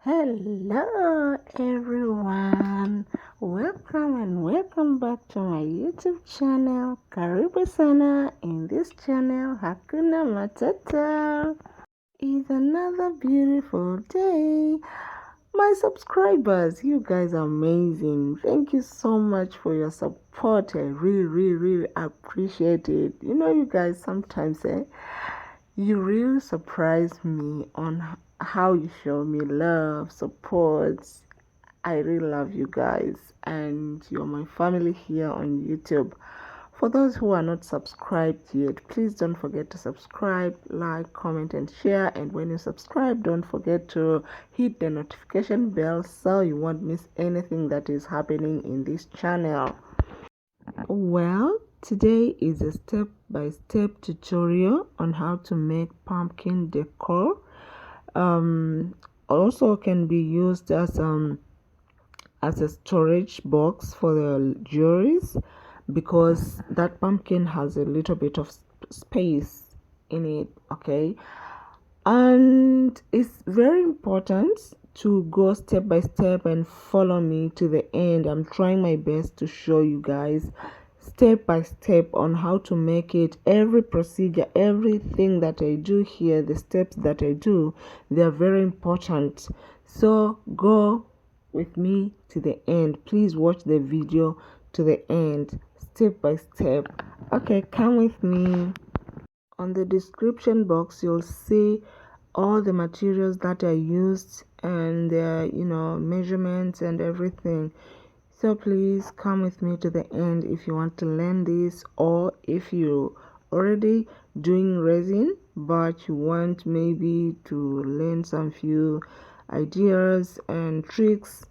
Hello everyone, welcome back to my YouTube channel. Karibu sana. In this channel Hakuna Matata. It's another beautiful day. My subscribers, you guys are amazing. Thank you so much for your support. I really appreciate it. You guys sometimes you really surprise me on how you show me love, support. I really love you guys, and you're my family here on YouTube. For those who are not subscribed yet, please don't forget to subscribe, like, comment, and share. And when you subscribe, don't forget to hit the notification bell so you won't miss anything that is happening in this channel. Well, today is a step-by-step tutorial on how to make pumpkin decor. Also can be used as a storage box for the jewelries, because that pumpkin has a little bit of space in it. Okay, and it's very important to go step by step and follow me to the end. I'm trying my best to show you guys step by step on how to make it. Every procedure, everything that I do here, the steps that I do, they are very important. So go with me to the end. Please watch the video to the end, step by step. Okay, come with me. On the description box you'll see all the materials that I used and their measurements and everything. So please come with me to the end if you want to learn this, or if you already doing resin but you want maybe to learn some few ideas and tricks.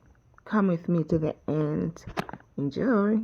Come with me to the end. Enjoy.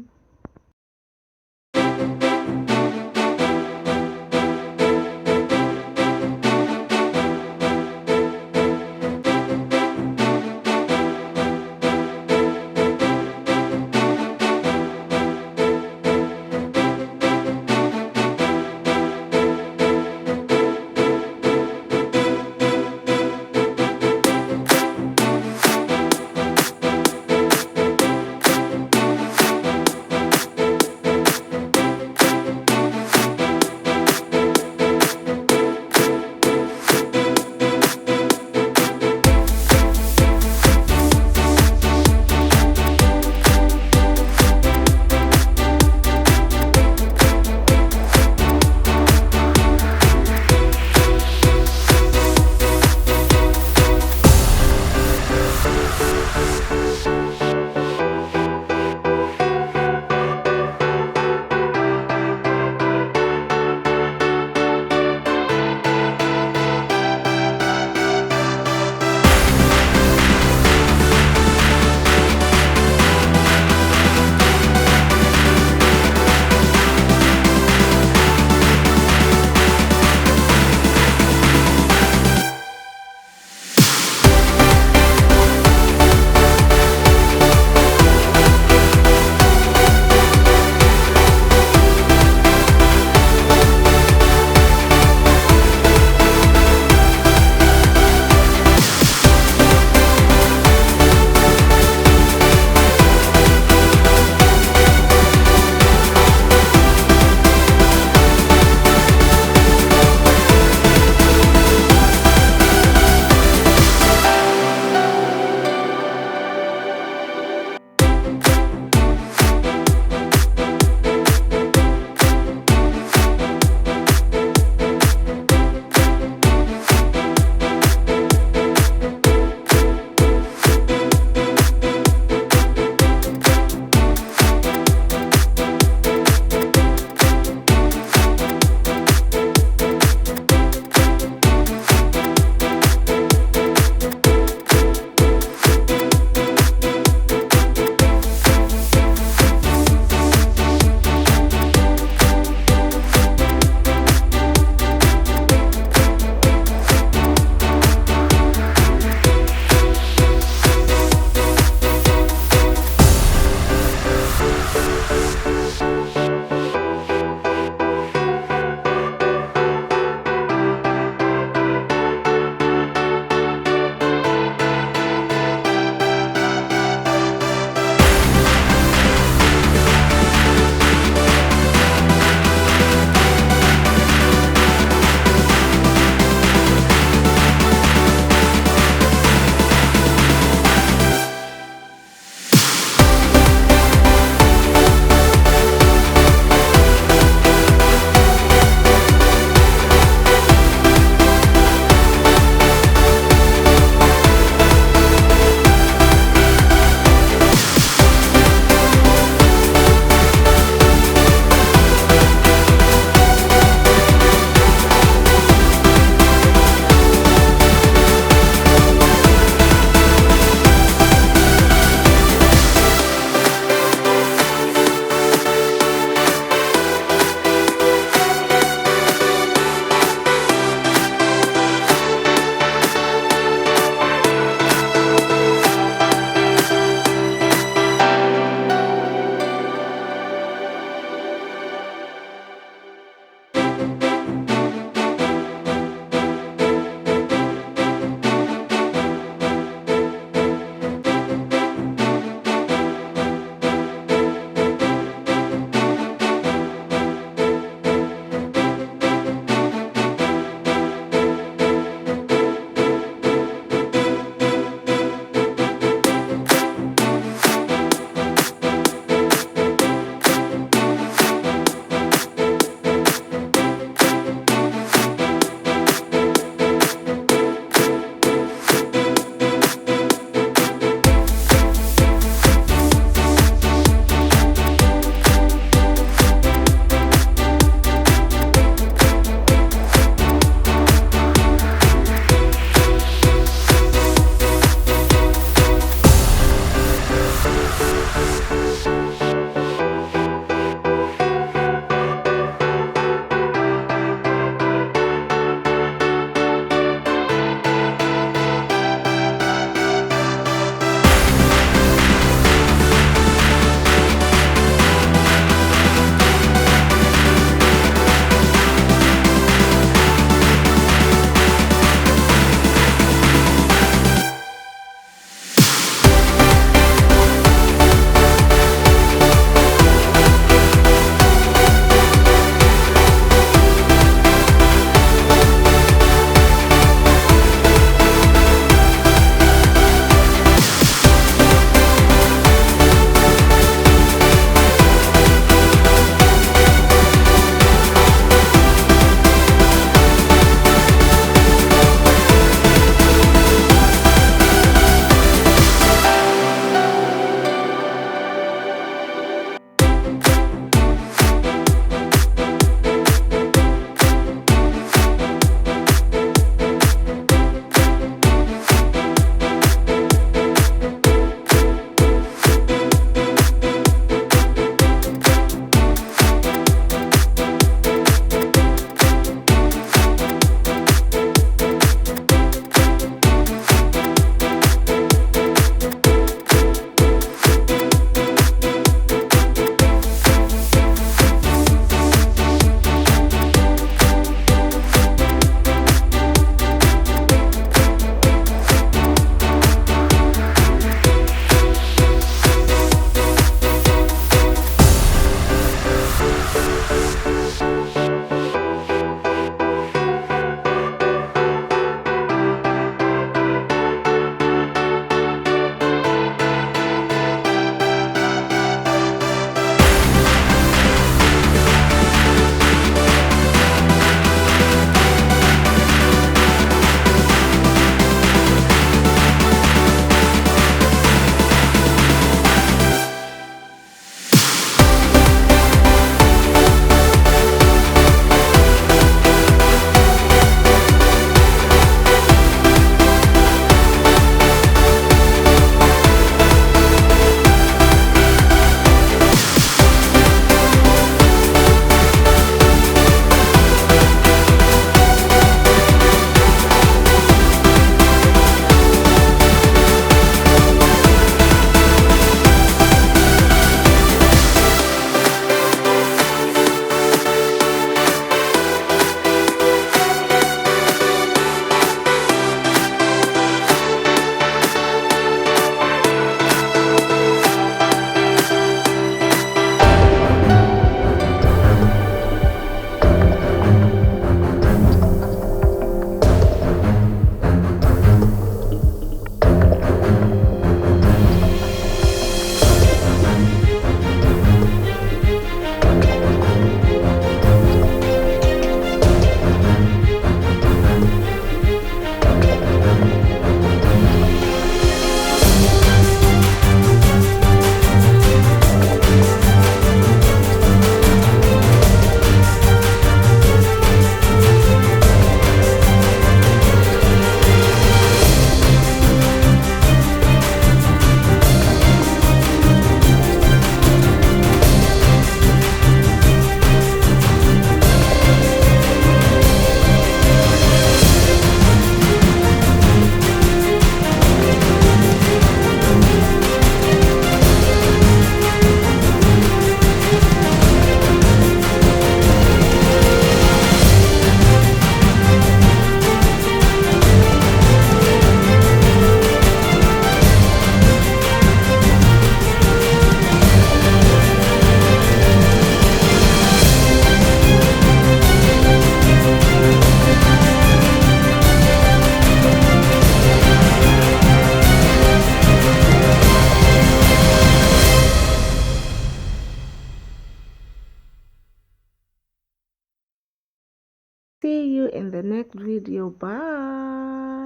see you in the next video. Bye.